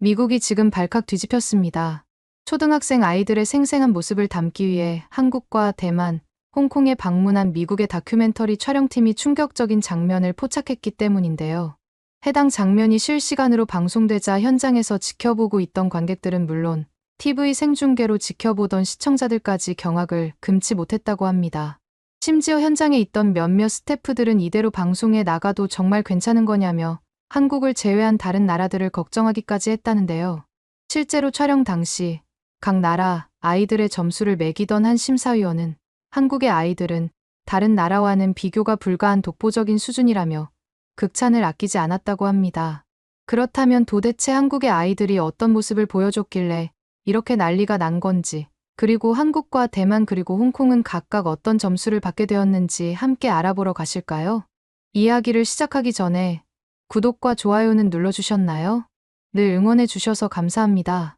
미국이 지금 발칵 뒤집혔습니다. 초등학생 아이들의 생생한 모습을 담기 위해 한국과 대만, 홍콩에 방문한 미국의 다큐멘터리 촬영팀이 충격적인 장면을 포착했기 때문인데요. 해당 장면이 실시간으로 방송되자 현장에서 지켜보고 있던 관객들은 물론 TV 생중계로 지켜보던 시청자들까지 경악을 금치 못했다고 합니다. 심지어 현장에 있던 몇몇 스태프들은 이대로 방송에 나가도 정말 괜찮은 거냐며 한국을 제외한 다른 나라들을 걱정하기까지 했다는데요. 실제로 촬영 당시 각 나라 아이들의 점수를 매기던 한 심사위원은 한국의 아이들은 다른 나라와는 비교가 불가한 독보적인 수준이라며 극찬을 아끼지 않았다고 합니다. 그렇다면 도대체 한국의 아이들이 어떤 모습을 보여줬길래 이렇게 난리가 난 건지, 그리고 한국과 대만 그리고 홍콩은 각각 어떤 점수를 받게 되었는지 함께 알아보러 가실까요? 이야기를 시작하기 전에 구독과 좋아요는 눌러주셨나요? 늘 응원해 주셔서 감사합니다.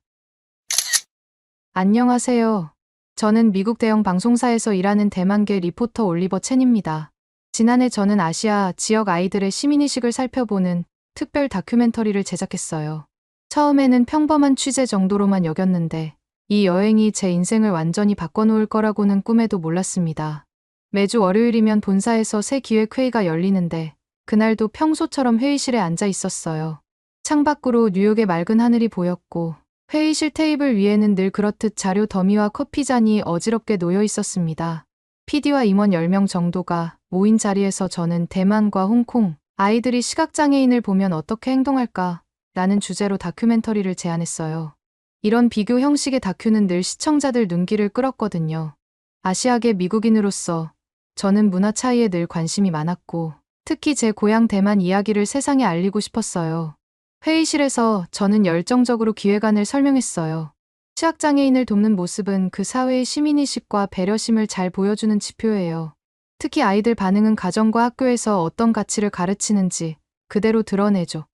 안녕하세요. 저는 미국 대형 방송사에서 일하는 대만계 리포터 올리버 첸입니다. 지난해 저는 아시아 지역 아이들의 시민의식을 살펴보는 특별 다큐멘터리를 제작했어요. 처음에는 평범한 취재 정도로만 여겼는데 이 여행이 제 인생을 완전히 바꿔놓을 거라고는 꿈에도 몰랐습니다. 매주 월요일이면 본사에서 새 기획회의가 열리는데 그날도 평소처럼 회의실에 앉아 있었어요. 창밖으로 뉴욕의 맑은 하늘이 보였고 회의실 테이블 위에는 늘 그렇듯 자료 더미와 커피잔이 어지럽게 놓여 있었습니다. PD와 임원 10명 정도가 모인 자리에서 저는 대만과 홍콩 아이들이 시각장애인을 보면 어떻게 행동할까? 라는 주제로 다큐멘터리를 제안했어요. 이런 비교 형식의 다큐는 늘 시청자들 눈길을 끌었거든요. 아시아계 미국인으로서 저는 문화 차이에 늘 관심이 많았고 특히 제 고향 대만 이야기를 세상에 알리고 싶었어요. 회의실에서 저는 열정적으로 기획안을 설명했어요. 시각장애인을 돕는 모습은 그 사회의 시민의식과 배려심을 잘 보여주는 지표예요. 특히 아이들 반응은 가정과 학교에서 어떤 가치를 가르치는지 그대로 드러내죠.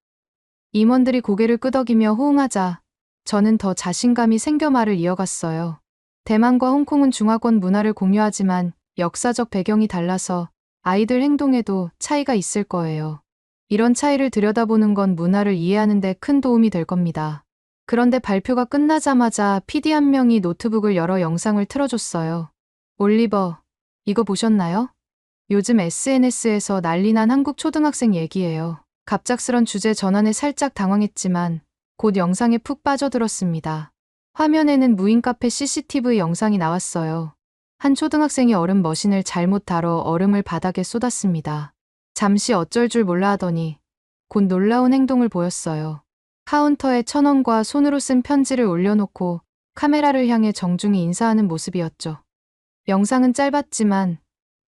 임원들이 고개를 끄덕이며 호응하자 저는 더 자신감이 생겨 말을 이어갔어요. 대만과 홍콩은 중화권 문화를 공유하지만 역사적 배경이 달라서 아이들 행동에도 차이가 있을 거예요. 이런 차이를 들여다보는 건 문화를 이해하는 데 큰 도움이 될 겁니다. 그런데 발표가 끝나자마자 PD 한 명이 노트북을 열어 영상을 틀어줬어요. 올리버, 이거 보셨나요? 요즘 SNS에서 난리난 한국 초등학생 얘기예요. 갑작스런 주제 전환에 살짝 당황했지만 곧 영상에 푹 빠져들었습니다. 화면에는 무인 카페 CCTV 영상이 나왔어요. 한 초등학생이 얼음 머신을 잘못 다뤄 얼음을 바닥에 쏟았습니다. 잠시 어쩔 줄 몰라 하더니 곧 놀라운 행동을 보였어요. 카운터에 1,000원과 손으로 쓴 편지를 올려놓고 카메라를 향해 정중히 인사하는 모습이었죠. 영상은 짧았지만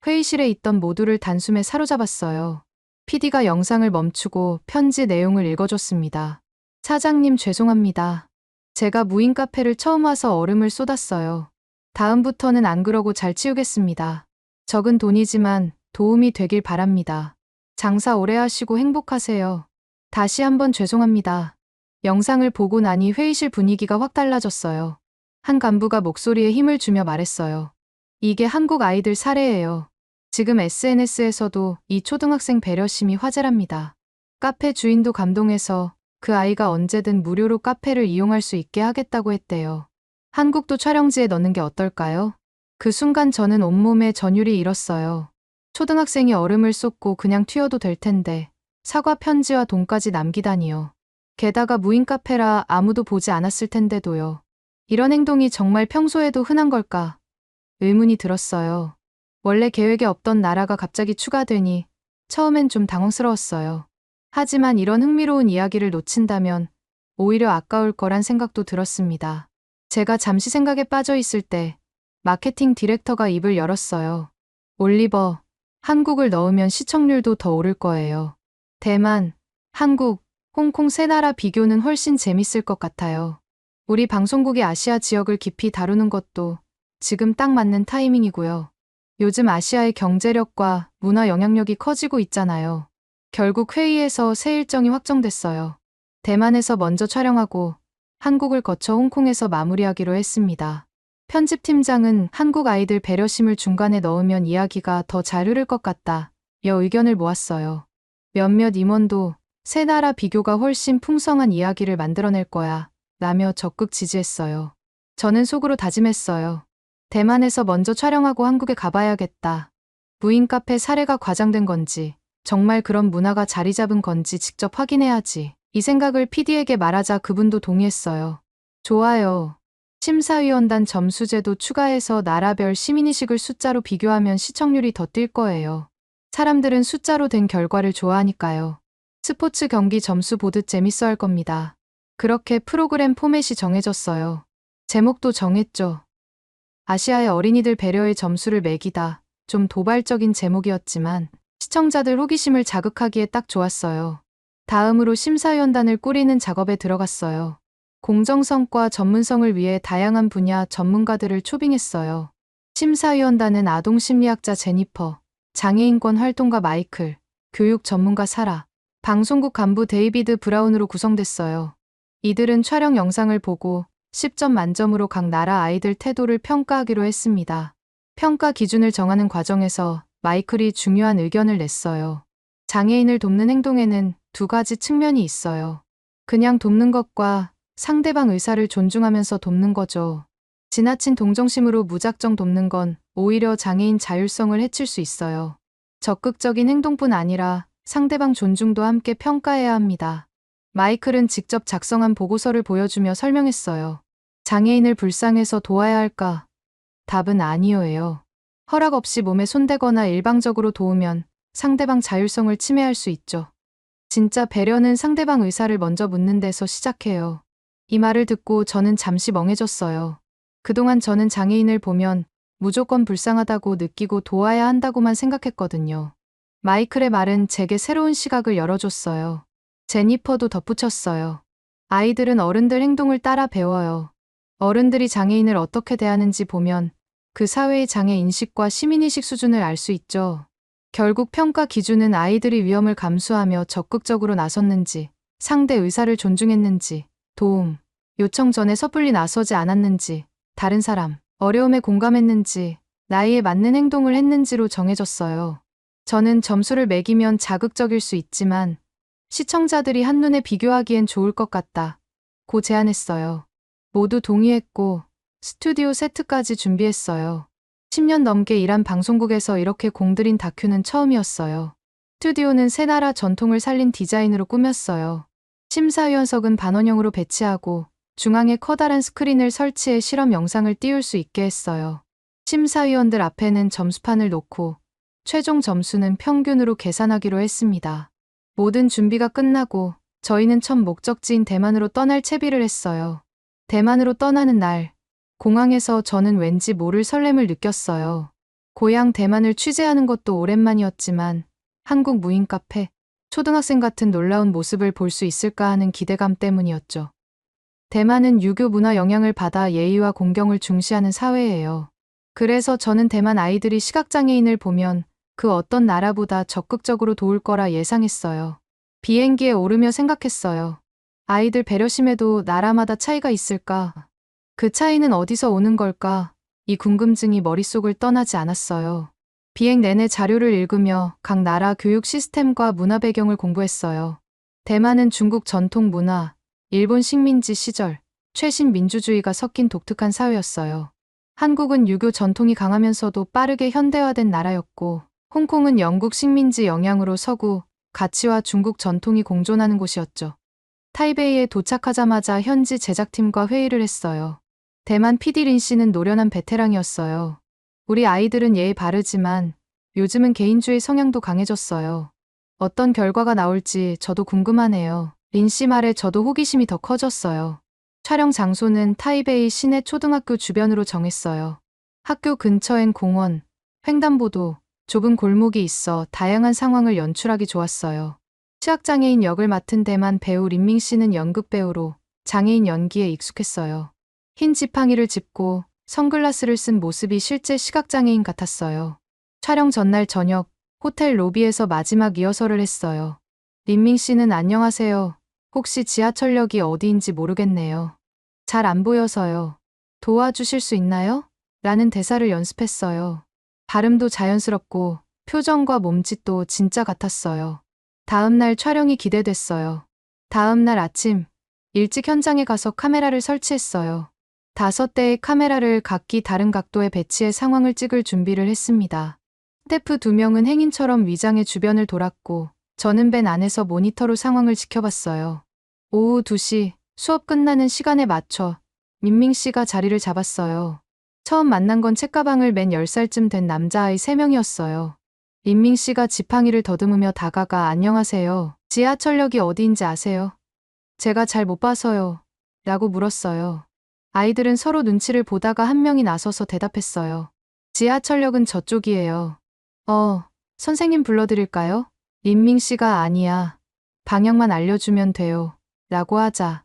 회의실에 있던 모두를 단숨에 사로잡았어요. PD가 영상을 멈추고 편지 내용을 읽어줬습니다. 사장님 죄송합니다. 제가 무인 카페를 처음 와서 얼음을 쏟았어요. 다음부터는 안 그러고 잘 치우겠습니다. 적은 돈이지만 도움이 되길 바랍니다. 장사 오래 하시고 행복하세요. 다시 한번 죄송합니다. 영상을 보고 나니 회의실 분위기가 확 달라졌어요. 한 간부가 목소리에 힘을 주며 말했어요. 이게 한국 아이들 사례예요. 지금 SNS에서도 이 초등학생 배려심이 화제랍니다. 카페 주인도 감동해서 그 아이가 언제든 무료로 카페를 이용할 수 있게 하겠다고 했대요. 한국도 촬영지에 넣는 게 어떨까요? 그 순간 저는 온몸에 전율이 일었어요. 초등학생이 얼음을 쏟고 그냥 튀어도 될 텐데 사과 편지와 돈까지 남기다니요. 게다가 무인 카페라 아무도 보지 않았을 텐데도요. 이런 행동이 정말 평소에도 흔한 걸까? 의문이 들었어요. 원래 계획에 없던 나라가 갑자기 추가되니 처음엔 좀 당황스러웠어요. 하지만 이런 흥미로운 이야기를 놓친다면 오히려 아까울 거란 생각도 들었습니다. 제가 잠시 생각에 빠져 있을 때 마케팅 디렉터가 입을 열었어요. 올리버, 한국을 넣으면 시청률도 더 오를 거예요. 대만, 한국, 홍콩 세 나라 비교는 훨씬 재밌을 것 같아요. 우리 방송국이 아시아 지역을 깊이 다루는 것도 지금 딱 맞는 타이밍이고요. 요즘 아시아의 경제력과 문화 영향력이 커지고 있잖아요. 결국 회의에서 새 일정이 확정됐어요. 대만에서 먼저 촬영하고 한국을 거쳐 홍콩에서 마무리하기로 했습니다. 편집팀장은 한국 아이들 배려심을 중간에 넣으면 이야기가 더 잘 흐를 것 같다. 여 의견을 모았어요. 몇몇 임원도 세 나라 비교가 훨씬 풍성한 이야기를 만들어낼 거야 라며 적극 지지했어요. 저는 속으로 다짐했어요. 대만에서 먼저 촬영하고 한국에 가봐야겠다. 무인 카페 사례가 과장된 건지 정말 그런 문화가 자리 잡은 건지 직접 확인해야지. 이 생각을 PD에게 말하자 그분도 동의했어요. 좋아요. 심사위원단 점수제도 추가해서 나라별 시민의식을 숫자로 비교하면 시청률이 더 뛸 거예요. 사람들은 숫자로 된 결과를 좋아하니까요. 스포츠 경기 점수 보듯 재밌어 할 겁니다. 그렇게 프로그램 포맷이 정해졌어요. 제목도 정했죠. 아시아의 어린이들 배려의 점수를 매기다. 좀 도발적인 제목이었지만 시청자들 호기심을 자극하기에 딱 좋았어요. 다음으로 심사위원단을 꾸리는 작업에 들어갔어요. 공정성과 전문성을 위해 다양한 분야 전문가들을 초빙했어요. 심사위원단은 아동심리학자 제니퍼, 장애인권 활동가 마이클, 교육 전문가 사라, 방송국 간부 데이비드 브라운으로 구성됐어요. 이들은 촬영 영상을 보고 10점 만점으로 각 나라 아이들 태도를 평가하기로 했습니다. 평가 기준을 정하는 과정에서 마이클이 중요한 의견을 냈어요. 장애인을 돕는 행동에는 두 가지 측면이 있어요. 그냥 돕는 것과 상대방 의사를 존중하면서 돕는 거죠. 지나친 동정심으로 무작정 돕는 건 오히려 장애인 자율성을 해칠 수 있어요. 적극적인 행동뿐 아니라 상대방 존중도 함께 평가해야 합니다. 마이클은 직접 작성한 보고서를 보여주며 설명했어요. 장애인을 불쌍해서 도와야 할까? 답은 아니요예요. 허락 없이 몸에 손대거나 일방적으로 도우면 상대방 자율성을 침해할 수 있죠. 진짜 배려는 상대방 의사를 먼저 묻는 데서 시작해요. 이 말을 듣고 저는 잠시 멍해졌어요. 그동안 저는 장애인을 보면 무조건 불쌍하다고 느끼고 도와야 한다고만 생각했거든요. 마이클의 말은 제게 새로운 시각을 열어줬어요. 제니퍼도 덧붙였어요. 아이들은 어른들 행동을 따라 배워요. 어른들이 장애인을 어떻게 대하는지 보면 그 사회의 장애 인식과 시민의식 수준을 알 수 있죠. 결국 평가 기준은 아이들이 위험을 감수하며 적극적으로 나섰는지, 상대 의사를 존중했는지, 도움, 요청 전에 섣불리 나서지 않았는지, 다른 사람, 어려움에 공감했는지, 나이에 맞는 행동을 했는지로 정해졌어요. 저는 점수를 매기면 자극적일 수 있지만 시청자들이 한눈에 비교하기엔 좋을 것 같다. 고 제안했어요. 모두 동의했고 스튜디오 세트까지 준비했어요. 10년 넘게 일한 방송국에서 이렇게 공들인 다큐는 처음이었어요. 스튜디오는 세 나라 전통을 살린 디자인으로 꾸몄어요. 심사위원석은 반원형으로 배치하고 중앙에 커다란 스크린을 설치해 실험 영상을 띄울 수 있게 했어요. 심사위원들 앞에는 점수판을 놓고 최종 점수는 평균으로 계산하기로 했습니다. 모든 준비가 끝나고 저희는 첫 목적지인 대만으로 떠날 채비를 했어요. 대만으로 떠나는 날, 공항에서 저는 왠지 모를 설렘을 느꼈어요. 고향 대만을 취재하는 것도 오랜만이었지만 한국 무인 카페, 초등학생 같은 놀라운 모습을 볼 수 있을까 하는 기대감 때문이었죠. 대만은 유교 문화 영향을 받아 예의와 공경을 중시하는 사회예요. 그래서 저는 대만 아이들이 시각장애인을 보면 그 어떤 나라보다 적극적으로 도울 거라 예상했어요. 비행기에 오르며 생각했어요. 아이들 배려심에도 나라마다 차이가 있을까? 그 차이는 어디서 오는 걸까? 이 궁금증이 머릿속을 떠나지 않았어요. 비행 내내 자료를 읽으며 각 나라 교육 시스템과 문화 배경을 공부했어요. 대만은 중국 전통 문화, 일본 식민지 시절, 최신 민주주의가 섞인 독특한 사회였어요. 한국은 유교 전통이 강하면서도 빠르게 현대화된 나라였고, 홍콩은 영국 식민지 영향으로 서구, 가치와 중국 전통이 공존하는 곳이었죠. 타이베이에 도착하자마자 현지 제작팀과 회의를 했어요. 대만 PD 린 씨는 노련한 베테랑이었어요. 우리 아이들은 예의 바르지만 요즘은 개인주의 성향도 강해졌어요. 어떤 결과가 나올지 저도 궁금하네요. 린 씨 말에 저도 호기심이 더 커졌어요. 촬영 장소는 타이베이 시내 초등학교 주변으로 정했어요. 학교 근처엔 공원, 횡단보도, 좁은 골목이 있어 다양한 상황을 연출하기 좋았어요. 시각장애인 역을 맡은 대만 배우 린밍 씨는 연극배우로 장애인 연기에 익숙했어요. 흰 지팡이를 짚고 선글라스를 쓴 모습이 실제 시각장애인 같았어요. 촬영 전날 저녁, 호텔 로비에서 마지막 리허설을 했어요. 린밍 씨는 안녕하세요. 혹시 지하철역이 어디인지 모르겠네요. 잘 안 보여서요. 도와주실 수 있나요? 라는 대사를 연습했어요. 발음도 자연스럽고 표정과 몸짓도 진짜 같았어요. 다음 날 촬영이 기대됐어요. 다음 날 아침, 일찍 현장에 가서 카메라를 설치했어요. 5대의 카메라를 각기 다른 각도에 배치해 상황을 찍을 준비를 했습니다. 스태프 2명은 행인처럼 위장해 주변을 돌았고, 저는 밴 안에서 모니터로 상황을 지켜봤어요. 오후 2시, 수업 끝나는 시간에 맞춰 민밍 씨가 자리를 잡았어요. 처음 만난 건 책가방을 맨 10살쯤 된 남자아이 3명이었어요. 민밍 씨가 지팡이를 더듬으며 다가가 안녕하세요. 지하철역이 어디인지 아세요? 제가 잘 못 봐서요. 라고 물었어요. 아이들은 서로 눈치를 보다가 한 명이 나서서 대답했어요. 지하철역은 저쪽이에요. 선생님 불러드릴까요? 민밍 씨가 아니야. 방향만 알려주면 돼요. 라고 하자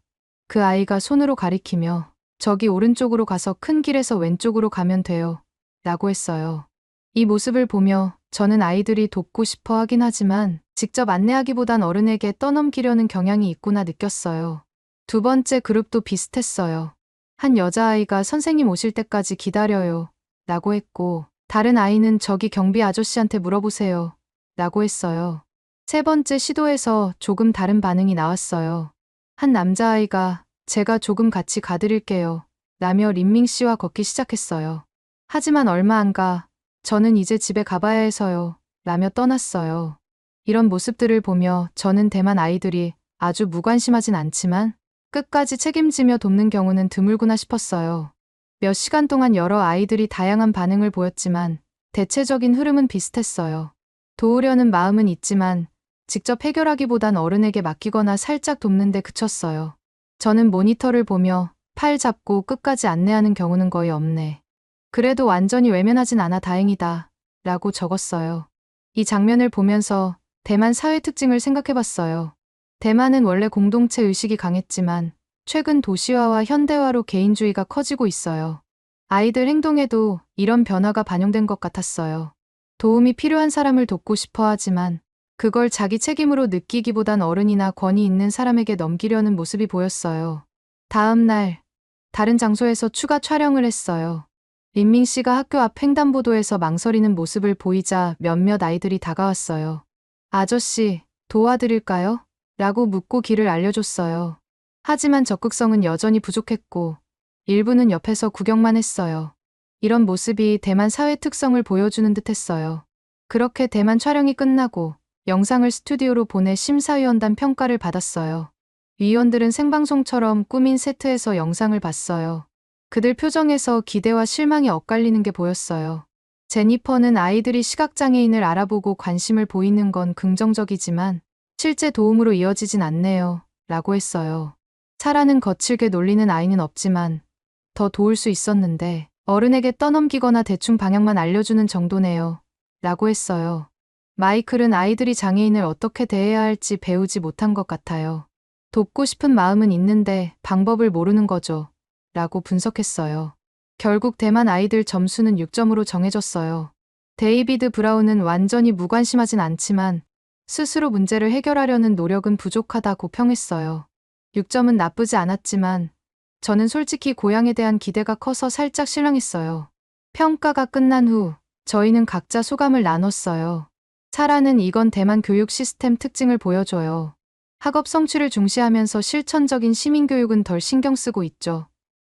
그 아이가 손으로 가리키며 저기 오른쪽으로 가서 큰 길에서 왼쪽으로 가면 돼요. 라고 했어요. 이 모습을 보며 저는 아이들이 돕고 싶어 하긴 하지만 직접 안내하기보단 어른에게 떠넘기려는 경향이 있구나 느꼈어요. 2번째 그룹도 비슷했어요. 한 여자아이가 선생님 오실 때까지 기다려요. 라고 했고 다른 아이는 저기 경비 아저씨한테 물어보세요. 라고 했어요. 3번째 시도에서 조금 다른 반응이 나왔어요. 한 남자아이가 제가 조금 같이 가드릴게요. 라며 린밍 씨와 걷기 시작했어요. 하지만 얼마 안 가 저는 이제 집에 가봐야 해서요. 라며 떠났어요. 이런 모습들을 보며 저는 대만 아이들이 아주 무관심하진 않지만 끝까지 책임지며 돕는 경우는 드물구나 싶었어요. 몇 시간 동안 여러 아이들이 다양한 반응을 보였지만 대체적인 흐름은 비슷했어요. 도우려는 마음은 있지만 직접 해결하기보단 어른에게 맡기거나 살짝 돕는 데 그쳤어요. 저는 모니터를 보며 팔 잡고 끝까지 안내하는 경우는 거의 없네. 그래도 완전히 외면하진 않아 다행이다. 라고 적었어요. 이 장면을 보면서 대만 사회 특징을 생각해봤어요. 대만은 원래 공동체 의식이 강했지만 최근 도시화와 현대화로 개인주의가 커지고 있어요. 아이들 행동에도 이런 변화가 반영된 것 같았어요. 도움이 필요한 사람을 돕고 싶어 하지만 그걸 자기 책임으로 느끼기보단 어른이나 권위 있는 사람에게 넘기려는 모습이 보였어요. 다음 날, 다른 장소에서 추가 촬영을 했어요. 린밍 씨가 학교 앞 횡단보도에서 망설이는 모습을 보이자 몇몇 아이들이 다가왔어요. 아저씨, 도와드릴까요? 라고 묻고 길을 알려줬어요. 하지만 적극성은 여전히 부족했고 일부는 옆에서 구경만 했어요. 이런 모습이 대만 사회 특성을 보여주는 듯 했어요. 그렇게 대만 촬영이 끝나고 영상을 스튜디오로 보내 심사위원단 평가를 받았어요. 위원들은 생방송처럼 꾸민 세트에서 영상을 봤어요. 그들 표정에서 기대와 실망이 엇갈리는 게 보였어요. 제니퍼는 아이들이 시각장애인을 알아보고 관심을 보이는 건 긍정적이지만 실제 도움으로 이어지진 않네요. 라고 했어요. 사라는 거칠게 놀리는 아이는 없지만 더 도울 수 있었는데 어른에게 떠넘기거나 대충 방향만 알려주는 정도네요. 라고 했어요. 마이클은 아이들이 장애인을 어떻게 대해야 할지 배우지 못한 것 같아요. 돕고 싶은 마음은 있는데 방법을 모르는 거죠. 라고 분석했어요. 결국 대만 아이들 점수는 6점으로 정해졌어요. 데이비드 브라운은 완전히 무관심하진 않지만 스스로 문제를 해결하려는 노력은 부족하다고 평했어요. 6점은 나쁘지 않았지만 저는 솔직히 고향에 대한 기대가 커서 살짝 실망했어요. 평가가 끝난 후 저희는 각자 소감을 나눴어요. 사라는 이건 대만 교육 시스템 특징을 보여줘요. 학업 성취를 중시하면서 실천적인 시민교육은 덜 신경 쓰고 있죠.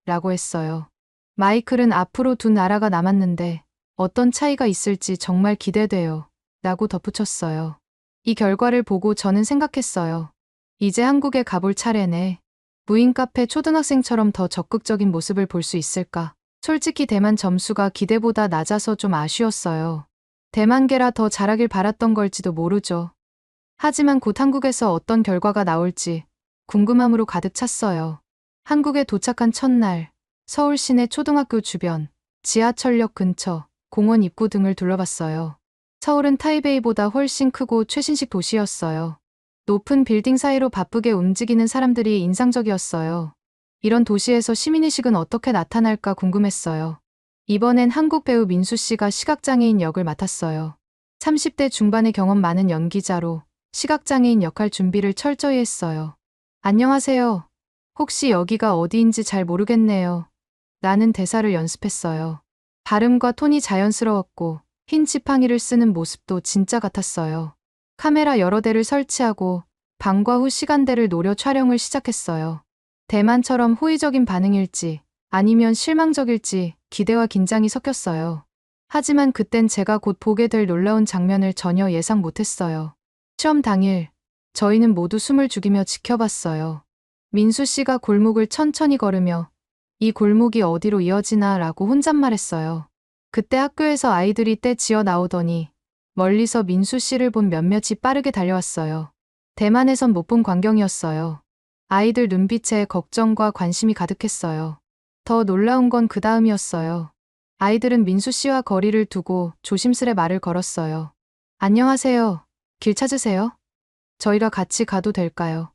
라고 했어요. 마이클은 앞으로 2나라가 남았는데 어떤 차이가 있을지 정말 기대돼요. 라고 덧붙였어요. 이 결과를 보고 저는 생각했어요. 이제 한국에 가볼 차례네. 무인 카페 초등학생처럼 더 적극적인 모습을 볼 수 있을까? 솔직히 대만 점수가 기대보다 낮아서 좀 아쉬웠어요. 대만계라 더 잘하길 바랐던 걸지도 모르죠. 하지만 곧 한국에서 어떤 결과가 나올지 궁금함으로 가득 찼어요. 한국에 도착한 첫날, 서울 시내 초등학교 주변, 지하철역 근처, 공원 입구 등을 둘러봤어요. 서울은 타이베이보다 훨씬 크고 최신식 도시였어요. 높은 빌딩 사이로 바쁘게 움직이는 사람들이 인상적이었어요. 이런 도시에서 시민의식은 어떻게 나타날까 궁금했어요. 이번엔 한국 배우 민수 씨가 시각장애인 역을 맡았어요. 30대 중반의 경험 많은 연기자로 시각장애인 역할 준비를 철저히 했어요. 안녕하세요. 혹시 여기가 어디인지 잘 모르겠네요. 라는 대사를 연습했어요. 발음과 톤이 자연스러웠고 흰 지팡이를 쓰는 모습도 진짜 같았어요. 카메라 여러 대를 설치하고 방과 후 시간대를 노려 촬영을 시작했어요. 대만처럼 호의적인 반응일지 아니면 실망적일지 기대와 긴장이 섞였어요. 하지만 그땐 제가 곧 보게 될 놀라운 장면을 전혀 예상 못했어요. 시험 당일, 저희는 모두 숨을 죽이며 지켜봤어요. 민수 씨가 골목을 천천히 걸으며 이 골목이 어디로 이어지나 라고 혼잣말했어요. 그때 학교에서 아이들이 떼 지어 나오더니 멀리서 민수 씨를 본 몇몇이 빠르게 달려왔어요. 대만에선 못 본 광경이었어요. 아이들 눈빛에 걱정과 관심이 가득했어요. 더 놀라운 건 그 다음이었어요. 아이들은 민수 씨와 거리를 두고 조심스레 말을 걸었어요. 안녕하세요. 길 찾으세요? 저희가 같이 가도 될까요?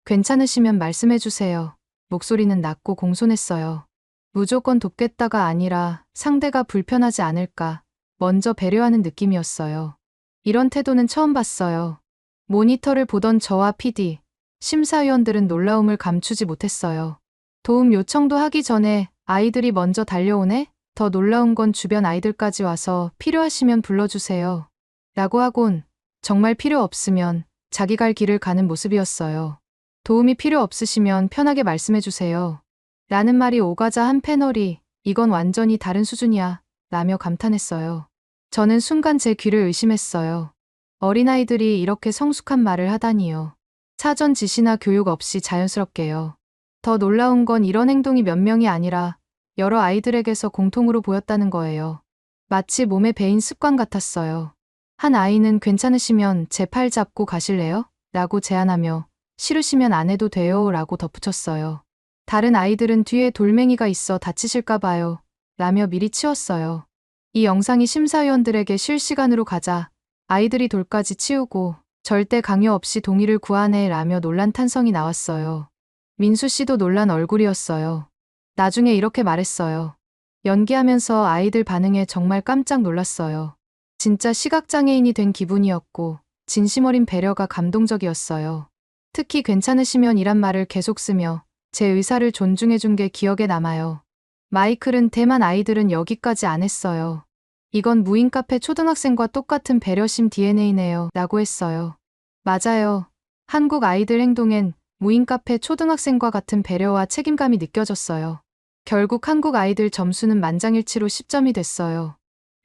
괜찮으시면 말씀해 주세요. 목소리는 낮고 공손했어요. 무조건 돕겠다가 아니라 상대가 불편하지 않을까 먼저 배려하는 느낌이었어요. 이런 태도는 처음 봤어요. 모니터를 보던 저와 PD, 심사위원들은 놀라움을 감추지 못했어요. 도움 요청도 하기 전에 아이들이 먼저 달려오네? 더 놀라운 건 주변 아이들까지 와서 필요하시면 불러주세요. 라고 하곤 정말 필요 없으면 자기 갈 길을 가는 모습이었어요. 도움이 필요 없으시면 편하게 말씀해 주세요. 라는 말이 오가자 한 패널이 이건 완전히 다른 수준이야 라며 감탄했어요. 저는 순간 제 귀를 의심했어요. 어린아이들이 이렇게 성숙한 말을 하다니요. 사전 지시나 교육 없이 자연스럽게요. 더 놀라운 건 이런 행동이 몇 명이 아니라 여러 아이들에게서 공통으로 보였다는 거예요. 마치 몸에 배인 습관 같았어요. 한 아이는 괜찮으시면 제 팔 잡고 가실래요? 라고 제안하며 싫으시면 안 해도 돼요 라고 덧붙였어요. 다른 아이들은 뒤에 돌멩이가 있어 다치실까 봐요 라며 미리 치웠어요. 이 영상이 심사위원들에게 실시간으로 가자 아이들이 돌까지 치우고 절대 강요 없이 동의를 구하네 라며 놀란 탄성이 나왔어요. 민수 씨도 놀란 얼굴이었어요. 나중에 이렇게 말했어요. 연기하면서 아이들 반응에 정말 깜짝 놀랐어요. 진짜 시각장애인이 된 기분이었고 진심 어린 배려가 감동적이었어요. 특히 괜찮으시면 이란 말을 계속 쓰며 제 의사를 존중해준 게 기억에 남아요. 마이클은 대만 아이들은 여기까지 안 했어요. 이건 무인 카페 초등학생과 똑같은 배려심 DNA네요. 라고 했어요. 맞아요. 한국 아이들 행동엔 무인 카페 초등학생과 같은 배려와 책임감이 느껴졌어요. 결국 한국 아이들 점수는 만장일치로 10점이 됐어요.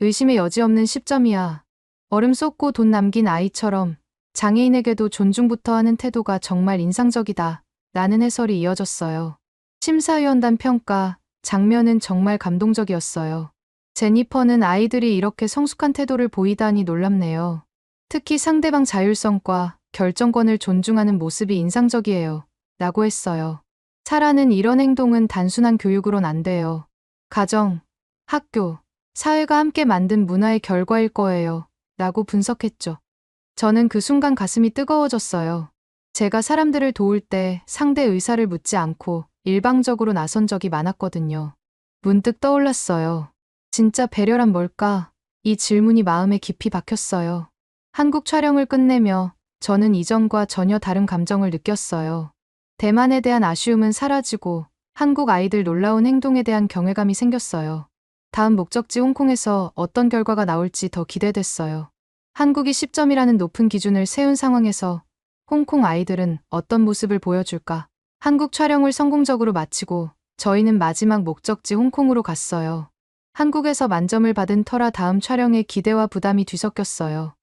의심의 여지 없는 10점이야. 얼음 쏟고 돈 남긴 아이처럼 장애인에게도 존중부터 하는 태도가 정말 인상적이다. 라는 해설이 이어졌어요. 심사위원단 평가, 장면은 정말 감동적이었어요. 제니퍼는 아이들이 이렇게 성숙한 태도를 보이다니 놀랍네요. 특히 상대방 자율성과 결정권을 존중하는 모습이 인상적이에요. 라고 했어요. 사라는 이런 행동은 단순한 교육으론 안 돼요. 가정, 학교, 사회가 함께 만든 문화의 결과일 거예요. 라고 분석했죠. 저는 그 순간 가슴이 뜨거워졌어요. 제가 사람들을 도울 때 상대 의사를 묻지 않고 일방적으로 나선 적이 많았거든요. 문득 떠올랐어요. 진짜 배려란 뭘까? 이 질문이 마음에 깊이 박혔어요. 한국 촬영을 끝내며 저는 이전과 전혀 다른 감정을 느꼈어요. 대만에 대한 아쉬움은 사라지고 한국 아이들 놀라운 행동에 대한 경외감이 생겼어요. 다음 목적지 홍콩에서 어떤 결과가 나올지 더 기대됐어요. 한국이 10점이라는 높은 기준을 세운 상황에서 홍콩 아이들은 어떤 모습을 보여줄까? 한국 촬영을 성공적으로 마치고 저희는 마지막 목적지 홍콩으로 갔어요. 한국에서 만점을 받은 터라 다음 촬영에 기대와 부담이 뒤섞였어요.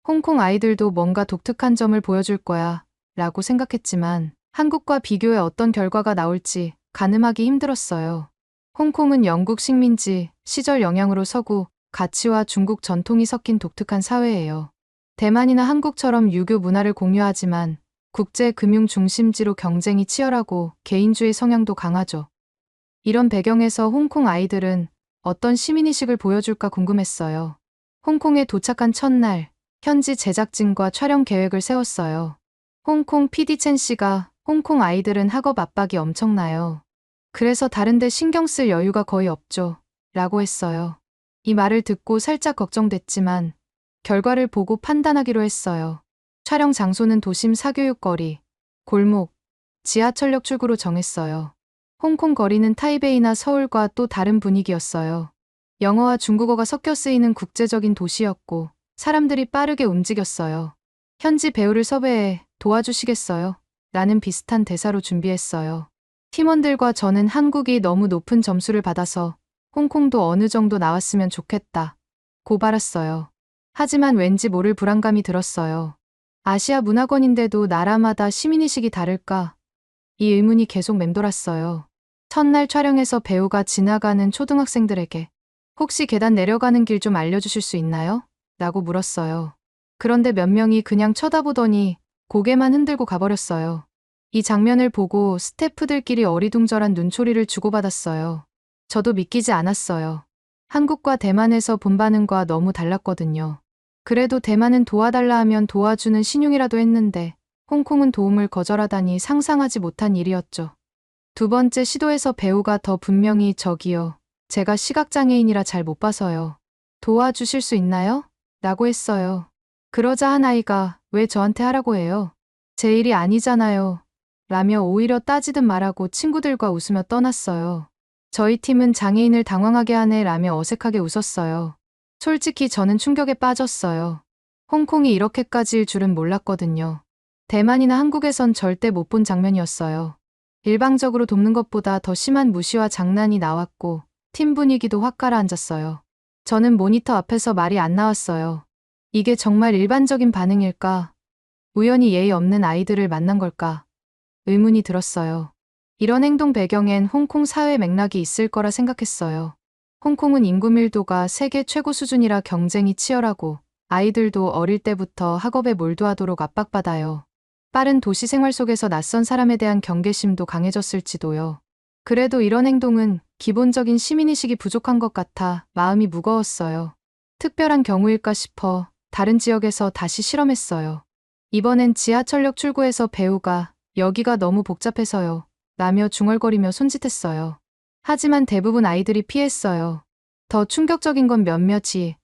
홍콩 아이들도 뭔가 독특한 점을 보여줄 거야 라고 생각했지만 한국과 비교해 어떤 결과가 나올지 가늠하기 힘들었어요. 홍콩은 영국 식민지 시절 영향으로 서구 가치와 중국 전통이 섞인 독특한 사회예요. 대만이나 한국처럼 유교 문화를 공유하지만 국제 금융 중심지로 경쟁이 치열하고 개인주의 성향도 강하죠. 이런 배경에서 홍콩 아이들은 어떤 시민의식을 보여줄까 궁금했어요. 홍콩에 도착한 첫날, 현지 제작진과 촬영 계획을 세웠어요. 홍콩 PD 첸 씨가 홍콩 아이들은 학업 압박이 엄청나요. 그래서 다른데 신경 쓸 여유가 거의 없죠. 라고 했어요. 이 말을 듣고 살짝 걱정됐지만 결과를 보고 판단하기로 했어요. 촬영 장소는 도심 사교육거리, 골목, 지하철역 출구로 정했어요. 홍콩 거리는 타이베이나 서울과 또 다른 분위기였어요. 영어와 중국어가 섞여 쓰이는 국제적인 도시였고 사람들이 빠르게 움직였어요. 현지 배우를 섭외해 도와주시겠어요? 라는 비슷한 대사로 준비했어요. 팀원들과 저는 한국이 너무 높은 점수를 받아서 홍콩도 어느 정도 나왔으면 좋겠다 고 말았어요. 하지만 왠지 모를 불안감이 들었어요. 아시아 문화권인데도 나라마다 시민의식이 다를까? 이 의문이 계속 맴돌았어요. 첫날 촬영에서 배우가 지나가는 초등학생들에게 혹시 계단 내려가는 길 좀 알려주실 수 있나요? 라고 물었어요. 그런데 몇 명이 그냥 쳐다보더니 고개만 흔들고 가버렸어요. 이 장면을 보고 스태프들끼리 어리둥절한 눈초리를 주고받았어요. 저도 믿기지 않았어요. 한국과 대만에서 본 반응과 너무 달랐거든요. 그래도 대만은 도와달라 하면 도와주는 신용이라도 했는데 홍콩은 도움을 거절하다니 상상하지 못한 일이었죠. 두 번째 시도에서 배우가 더 분명히 저기요. 제가 시각장애인이라 잘 못 봐서요. 도와주실 수 있나요? 라고 했어요. 그러자 한 아이가 왜 저한테 하라고 해요? 제 일이 아니잖아요. 라며 오히려 따지듯 말하고 친구들과 웃으며 떠났어요. 저희 팀은 장애인을 당황하게 하네 라며 어색하게 웃었어요. 솔직히 저는 충격에 빠졌어요. 홍콩이 이렇게까지일 줄은 몰랐거든요. 대만이나 한국에선 절대 못 본 장면이었어요. 일방적으로 돕는 것보다 더 심한 무시와 장난이 나왔고 팀 분위기도 확 가라앉았어요. 저는 모니터 앞에서 말이 안 나왔어요. 이게 정말 일반적인 반응일까? 우연히 예의 없는 아이들을 만난 걸까? 의문이 들었어요. 이런 행동 배경엔 홍콩 사회 맥락이 있을 거라 생각했어요. 홍콩은 인구 밀도가 세계 최고 수준이라 경쟁이 치열하고 아이들도 어릴 때부터 학업에 몰두하도록 압박받아요. 빠른 도시 생활 속에서 낯선 사람에 대한 경계심도 강해졌을지도요. 그래도 이런 행동은 기본적인 시민의식이 부족한 것 같아 마음이 무거웠어요. 특별한 경우일까 싶어 다른 지역에서 다시 실험했어요. 이번엔 지하철역 출구에서 배우가 여기가 너무 복잡해서요. 라며 중얼거리며 손짓했어요. 하지만 대부분 아이들이 피했어요. 더 충격적인 건 몇몇이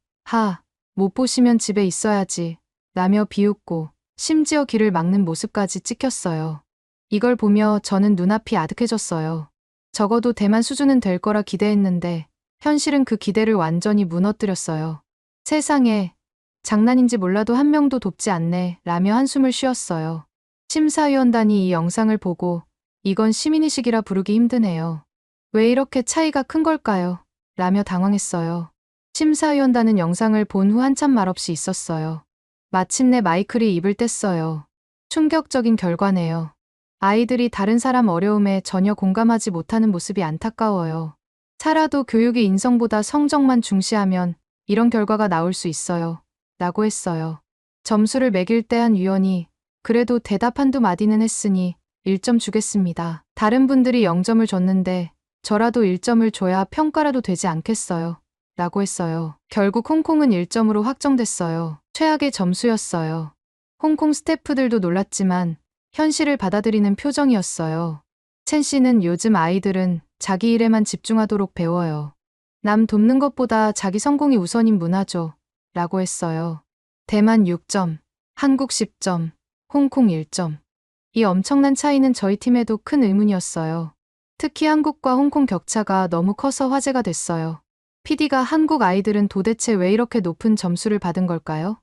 못 보시면 집에 있어야지 라며 비웃고 심지어 길을 막는 모습까지 찍혔어요. 이걸 보며 저는 눈앞이 아득해졌어요. 적어도 대만 수준은 될 거라 기대했는데 현실은 그 기대를 완전히 무너뜨렸어요. 세상에, 장난인지 몰라도 한 명도 돕지 않네 라며 한숨을 쉬었어요. 심사위원단이 이 영상을 보고 이건 시민의식이라 부르기 힘드네요. 왜 이렇게 차이가 큰 걸까요? 라며 당황했어요. 심사위원단은 영상을 본 후 한참 말없이 있었어요. 마침내 마이클이 입을 뗐어요. 충격적인 결과네요. 아이들이 다른 사람 어려움에 전혀 공감하지 못하는 모습이 안타까워요. 차라도 교육이 인성보다 성적만 중시하면 이런 결과가 나올 수 있어요. 라고 했어요. 점수를 매길 때 한 위원이 그래도 대답 한두 마디는 했으니 1점 주겠습니다. 다른 분들이 0점을 줬는데 저라도 1점을 줘야 평가라도 되지 않겠어요. 라고 했어요. 결국 홍콩은 1점으로 확정됐어요. 최악의 점수였어요. 홍콩 스태프들도 놀랐지만 현실을 받아들이는 표정이었어요. 첸 씨는 요즘 아이들은 자기 일에만 집중하도록 배워요. 남 돕는 것보다 자기 성공이 우선인 문화죠. 라고 했어요. 대만 6점, 한국 10점, 홍콩 1점. 이 엄청난 차이는 저희 팀에도 큰 의문이었어요. 특히 한국과 홍콩 격차가 너무 커서 화제가 됐어요. PD가 한국 아이들은 도대체 왜 이렇게 높은 점수를 받은 걸까요?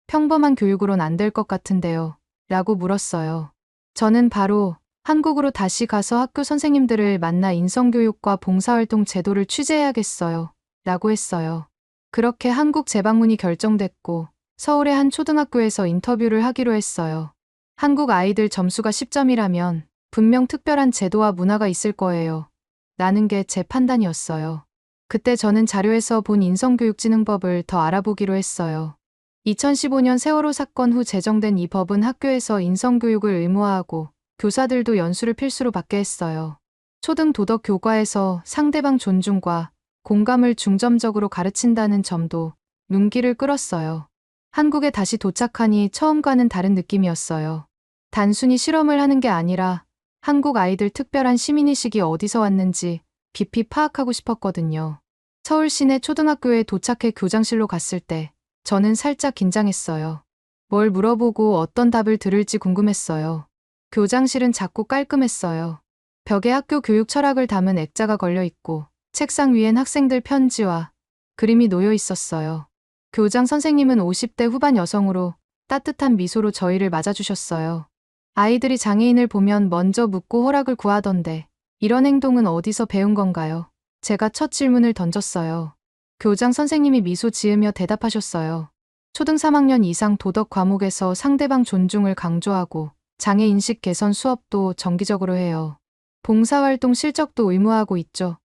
평범한 교육으론 안 될 것 같은데요. 라고 물었어요. 저는 바로 한국으로 다시 가서 학교 선생님들을 만나 인성교육과 봉사활동 제도를 취재해야겠어요. 라고 했어요. 그렇게 한국 재방문이 결정됐고 서울의 한 초등학교에서 인터뷰를 하기로 했어요. 한국 아이들 점수가 10점이라면 분명 특별한 제도와 문화가 있을 거예요. 라는 게 제 판단이었어요. 그때 저는 자료에서 본 인성교육진흥법을 더 알아보기로 했어요. 2015년 세월호 사건 후 제정된 이 법은 학교에서 인성교육을 의무화하고 교사들도 연수를 필수로 받게 했어요. 초등 도덕 교과에서 상대방 존중과 공감을 중점적으로 가르친다는 점도 눈길을 끌었어요. 한국에 다시 도착하니 처음과는 다른 느낌이었어요. 단순히 실험을 하는 게 아니라 한국 아이들 특별한 시민의식이 어디서 왔는지 깊이 파악하고 싶었거든요. 서울 시내 초등학교에 도착해 교장실로 갔을 때 저는 살짝 긴장했어요. 뭘 물어보고 어떤 답을 들을지 궁금했어요. 교장실은 작고 깔끔했어요. 벽에 학교 교육 철학을 담은 액자가 걸려 있고 책상 위엔 학생들 편지와 그림이 놓여 있었어요. 교장 선생님은 50대 후반 여성으로 따뜻한 미소로 저희를 맞아주셨어요. 아이들이 장애인을 보면 먼저 묻고 허락을 구하던데 이런 행동은 어디서 배운 건가요? 제가 첫 질문을 던졌어요. 교장 선생님이 미소 지으며 대답하셨어요. 초등 3학년 이상 도덕 과목에서 상대방 존중을 강조하고 장애인식 개선 수업도 정기적으로 해요. 봉사활동 실적도 의무화하고 있죠.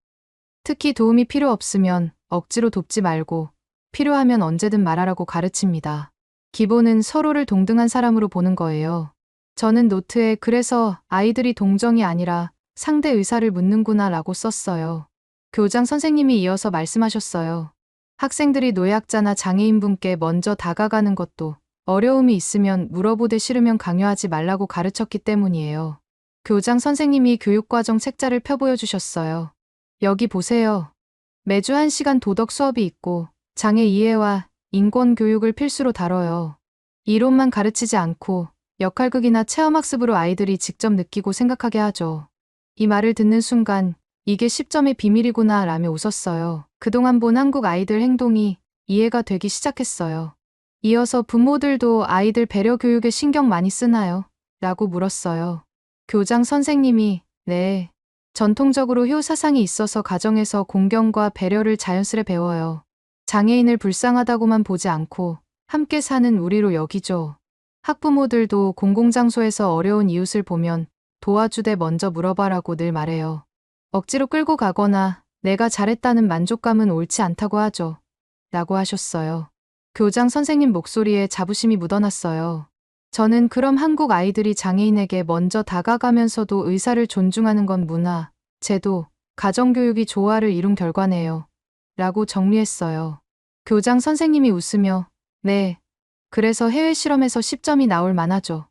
특히 도움이 필요 없으면 억지로 돕지 말고 필요하면 언제든 말하라고 가르칩니다. 기본은 서로를 동등한 사람으로 보는 거예요. 저는 노트에 그래서 아이들이 동정이 아니라 상대 의사를 묻는구나 라고 썼어요. 교장 선생님이 이어서 말씀하셨어요. 학생들이 노약자나 장애인분께 먼저 다가가는 것도 어려움이 있으면 물어보되 싫으면 강요하지 말라고 가르쳤기 때문이에요. 교장 선생님이 교육과정 책자를 펴보여 주셨어요. 여기 보세요. 매주 1시간 도덕 수업이 있고 장애 이해와 인권 교육을 필수로 다뤄요. 이론만 가르치지 않고 역할극이나 체험학습으로 아이들이 직접 느끼고 생각하게 하죠. 이 말을 듣는 순간 이게 10점의 비밀이구나 라며 웃었어요. 그동안 본 한국 아이들 행동이 이해가 되기 시작했어요. 이어서 부모들도 아이들 배려 교육에 신경 많이 쓰나요? 라고 물었어요. 교장 선생님이 네. 전통적으로 효 사상이 있어서 가정에서 공경과 배려를 자연스레 배워요. 장애인을 불쌍하다고만 보지 않고 함께 사는 우리로 여기죠. 학부모들도 공공장소에서 어려운 이웃을 보면 도와주되 먼저 물어봐라고 늘 말해요. 억지로 끌고 가거나 내가 잘했다는 만족감은 옳지 않다고 하죠. 라고 하셨어요. 교장 선생님 목소리에 자부심이 묻어났어요. 저는 그럼 한국 아이들이 장애인에게 먼저 다가가면서도 의사를 존중하는 건 문화, 제도, 가정교육이 조화를 이룬 결과네요. 라고 정리했어요. 교장 선생님이 웃으며 네, 그래서 해외 실험에서 10점이 나올 만하죠.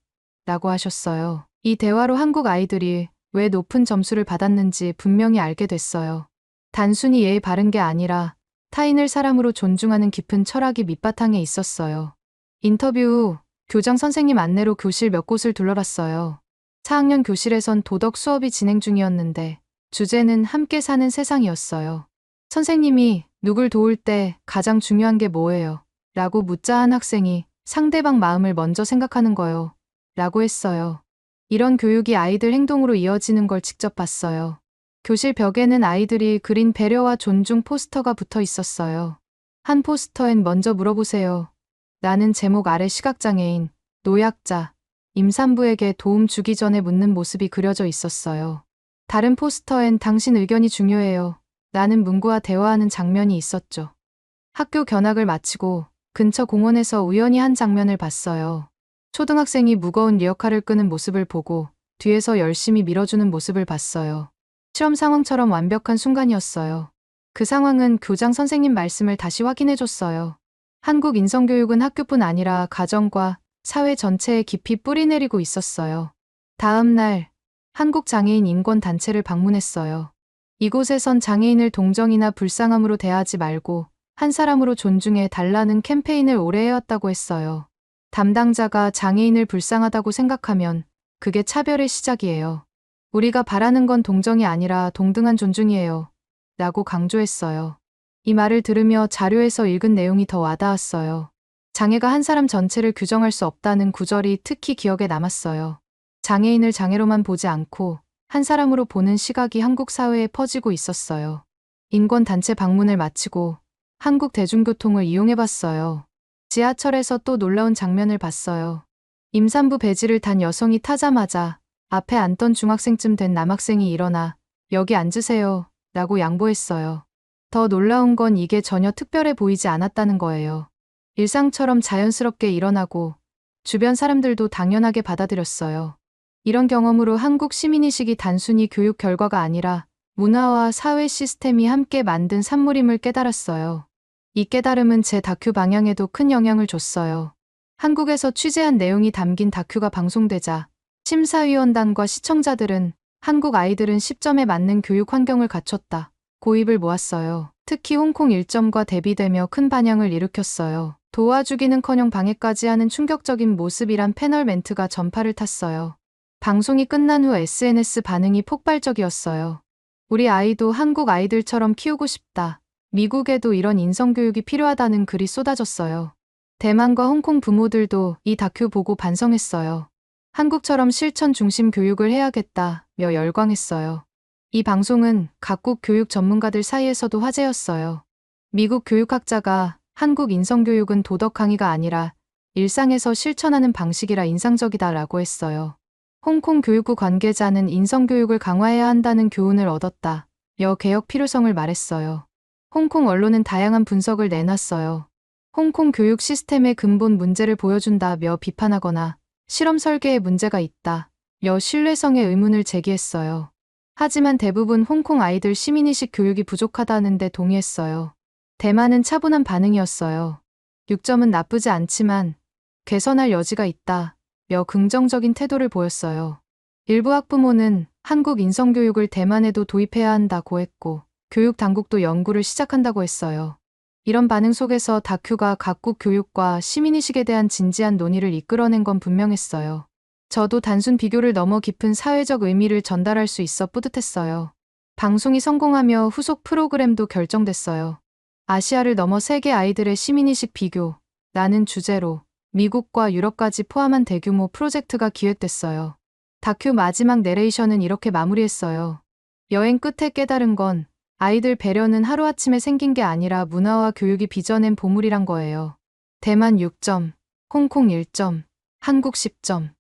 라고 하셨어요. 이 대화로 한국 아이들이 왜 높은 점수를 받았는지 분명히 알게 됐어요. 단순히 예의 바른 게 아니라 타인을 사람으로 존중하는 깊은 철학이 밑바탕에 있었어요. 인터뷰 후 교장 선생님 안내로 교실 몇 곳을 둘러봤어요. 4학년 교실에선 도덕 수업이 진행 중이었는데 주제는 함께 사는 세상이었어요. 선생님이 누굴 도울 때 가장 중요한 게 뭐예요? 라고 묻자 한 학생이 상대방 마음을 먼저 생각하는 거요. 라고 했어요. 이런 교육이 아이들 행동으로 이어지는 걸 직접 봤어요. 교실 벽에는 아이들이 그린 배려와 존중 포스터가 붙어 있었어요. 한 포스터엔 먼저 물어보세요. 라는 제목 아래 시각장애인, 노약자, 임산부에게 도움 주기 전에 묻는 모습이 그려져 있었어요. 다른 포스터엔 당신 의견이 중요해요. 라는 문구와 대화하는 장면이 있었죠. 학교 견학을 마치고 근처 공원에서 우연히 한 장면을 봤어요. 초등학생이 무거운 리어카를 끄는 모습을 보고 뒤에서 열심히 밀어주는 모습을 봤어요. 실험 상황처럼 완벽한 순간이었어요. 그 상황은 교장 선생님 말씀을 다시 확인해줬어요. 한국 인성교육은 학교뿐 아니라 가정과 사회 전체에 깊이 뿌리내리고 있었어요. 다음 날 한국장애인 인권단체를 방문했어요. 이곳에선 장애인을 동정이나 불쌍함으로 대하지 말고 한 사람으로 존중해 달라는 캠페인을 오래 해왔다고 했어요. 담당자가 장애인을 불쌍하다고 생각하면 그게 차별의 시작이에요. 우리가 바라는 건 동정이 아니라 동등한 존중이에요. 라고 강조했어요. 이 말을 들으며 자료에서 읽은 내용이 더 와닿았어요. 장애가 한 사람 전체를 규정할 수 없다는 구절이 특히 기억에 남았어요. 장애인을 장애로만 보지 않고 한 사람으로 보는 시각이 한국 사회에 퍼지고 있었어요. 인권단체 방문을 마치고 한국 대중교통을 이용해봤어요. 지하철에서 또 놀라운 장면을 봤어요. 임산부 배지를 단 여성이 타자마자 앞에 앉던 중학생쯤 된 남학생이 일어나 여기 앉으세요. 라고 양보했어요. 더 놀라운 건 이게 전혀 특별해 보이지 않았다는 거예요. 일상처럼 자연스럽게 일어나고 주변 사람들도 당연하게 받아들였어요. 이런 경험으로 한국 시민의식이 단순히 교육 결과가 아니라 문화와 사회 시스템이 함께 만든 산물임을 깨달았어요. 이 깨달음은 제 다큐 방향에도 큰 영향을 줬어요. 한국에서 취재한 내용이 담긴 다큐가 방송되자 심사위원단과 시청자들은 한국 아이들은 10점에 맞는 교육 환경을 갖췄다. 고입을 모았어요. 특히 홍콩 1점과 대비되며 큰 반향을 일으켰어요. 도와주기는커녕 방해까지 하는 충격적인 모습이란 패널 멘트가 전파를 탔어요. 방송이 끝난 후 SNS 반응이 폭발적이었어요. 우리 아이도 한국 아이들처럼 키우고 싶다. 미국에도 이런 인성교육이 필요하다는 글이 쏟아졌어요. 대만과 홍콩 부모들도 이 다큐 보고 반성했어요. 한국처럼 실천 중심 교육을 해야겠다며 열광했어요. 이 방송은 각국 교육 전문가들 사이에서도 화제였어요. 미국 교육학자가 한국 인성교육은 도덕 강의가 아니라 일상에서 실천하는 방식이라 인상적이다라고 했어요. 홍콩 교육부 관계자는 인성교육을 강화해야 한다는 교훈을 얻었다며 개혁 필요성을 말했어요. 홍콩 언론은 다양한 분석을 내놨어요. 홍콩 교육 시스템의 근본 문제를 보여준다며 비판하거나 실험 설계에 문제가 있다며 신뢰성의 의문을 제기했어요. 하지만 대부분 홍콩 아이들 시민의식 교육이 부족하다는 데 동의했어요. 대만은 차분한 반응이었어요. 6점은 나쁘지 않지만 개선할 여지가 있다며 긍정적인 태도를 보였어요. 일부 학부모는 한국 인성교육을 대만에도 도입해야 한다고 했고 교육 당국도 연구를 시작한다고 했어요. 이런 반응 속에서 다큐가 각국 교육과 시민의식에 대한 진지한 논의를 이끌어낸 건 분명했어요. 저도 단순 비교를 넘어 깊은 사회적 의미를 전달할 수 있어 뿌듯했어요. 방송이 성공하며 후속 프로그램도 결정됐어요. 아시아를 넘어 세계 아이들의 시민의식 비교라는 주제로 미국과 유럽까지 포함한 대규모 프로젝트가 기획됐어요. 다큐 마지막 내레이션은 이렇게 마무리했어요. 여행 끝에 깨달은 건 아이들 배려는 하루아침에 생긴 게 아니라 문화와 교육이 빚어낸 보물이란 거예요. 대만 6점, 홍콩 1점, 한국 10점.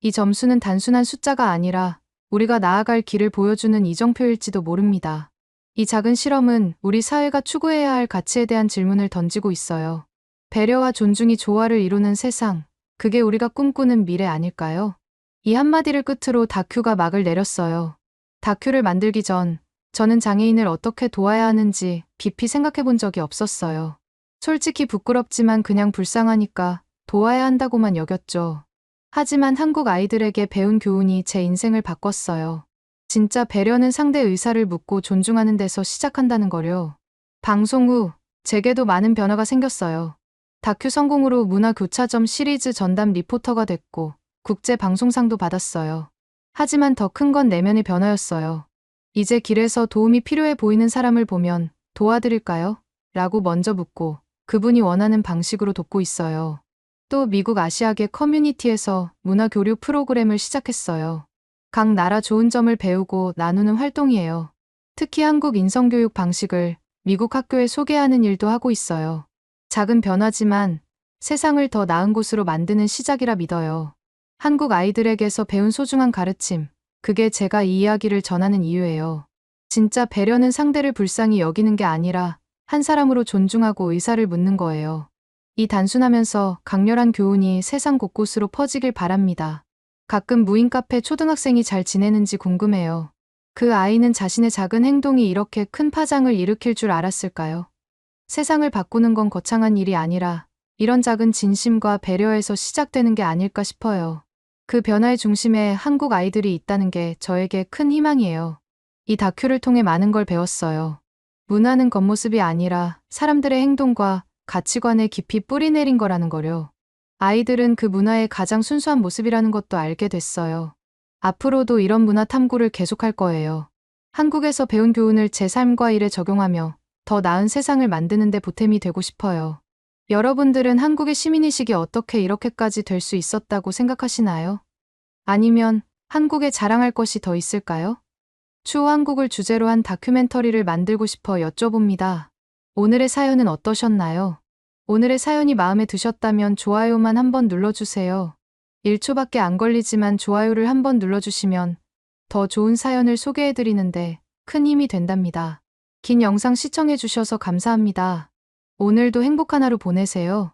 이 점수는 단순한 숫자가 아니라 우리가 나아갈 길을 보여주는 이정표일지도 모릅니다. 이 작은 실험은 우리 사회가 추구해야 할 가치에 대한 질문을 던지고 있어요. 배려와 존중이 조화를 이루는 세상, 그게 우리가 꿈꾸는 미래 아닐까요? 이 한마디를 끝으로 다큐가 막을 내렸어요. 다큐를 만들기 전 저는 장애인을 어떻게 도와야 하는지 깊이 생각해 본 적이 없었어요. 솔직히 부끄럽지만 그냥 불쌍하니까 도와야 한다고만 여겼죠. 하지만 한국 아이들에게 배운 교훈이 제 인생을 바꿨어요. 진짜 배려는 상대 의사를 묻고 존중하는 데서 시작한다는 거요. 방송 후 제게도 많은 변화가 생겼어요. 다큐 성공으로 문화교차점 시리즈 전담 리포터가 됐고 국제 방송상도 받았어요. 하지만 더 큰 건 내면의 변화였어요. 이제 길에서 도움이 필요해 보이는 사람을 보면 도와드릴까요? 라고 먼저 묻고 그분이 원하는 방식으로 돕고 있어요. 또 미국 아시아계 커뮤니티에서 문화교류 프로그램을 시작했어요. 각 나라 좋은 점을 배우고 나누는 활동이에요. 특히 한국 인성교육 방식을 미국 학교에 소개하는 일도 하고 있어요. 작은 변화지만 세상을 더 나은 곳으로 만드는 시작이라 믿어요. 한국 아이들에게서 배운 소중한 가르침, 그게 제가 이 이야기를 전하는 이유예요. 진짜 배려는 상대를 불쌍히 여기는 게 아니라 한 사람으로 존중하고 의사를 묻는 거예요. 이 단순하면서 강렬한 교훈이 세상 곳곳으로 퍼지길 바랍니다. 가끔 무인 카페 초등학생이 잘 지내는지 궁금해요. 그 아이는 자신의 작은 행동이 이렇게 큰 파장을 일으킬 줄 알았을까요? 세상을 바꾸는 건 거창한 일이 아니라 이런 작은 진심과 배려에서 시작되는 게 아닐까 싶어요. 그 변화의 중심에 한국 아이들이 있다는 게 저에게 큰 희망이에요. 이 다큐를 통해 많은 걸 배웠어요. 문화는 겉모습이 아니라 사람들의 행동과 가치관에 깊이 뿌리 내린 거라는 거요. 아이들은 그 문화의 가장 순수한 모습이라는 것도 알게 됐어요. 앞으로도 이런 문화 탐구를 계속할 거예요. 한국에서 배운 교훈을 제 삶과 일에 적용하며 더 나은 세상을 만드는 데 보탬이 되고 싶어요. 여러분들은 한국의 시민의식이 어떻게 이렇게까지 될 수 있었다고 생각하시나요? 아니면 한국에 자랑할 것이 더 있을까요? 추후 한국을 주제로 한 다큐멘터리를 만들고 싶어 여쭤봅니다. 오늘의 사연은 어떠셨나요? 오늘의 사연이 마음에 드셨다면 좋아요만 한번 눌러주세요. 1초밖에 안 걸리지만 좋아요를 한번 눌러주시면 더 좋은 사연을 소개해드리는데 큰 힘이 된답니다. 긴 영상 시청해주셔서 감사합니다. 오늘도 행복한 하루 보내세요.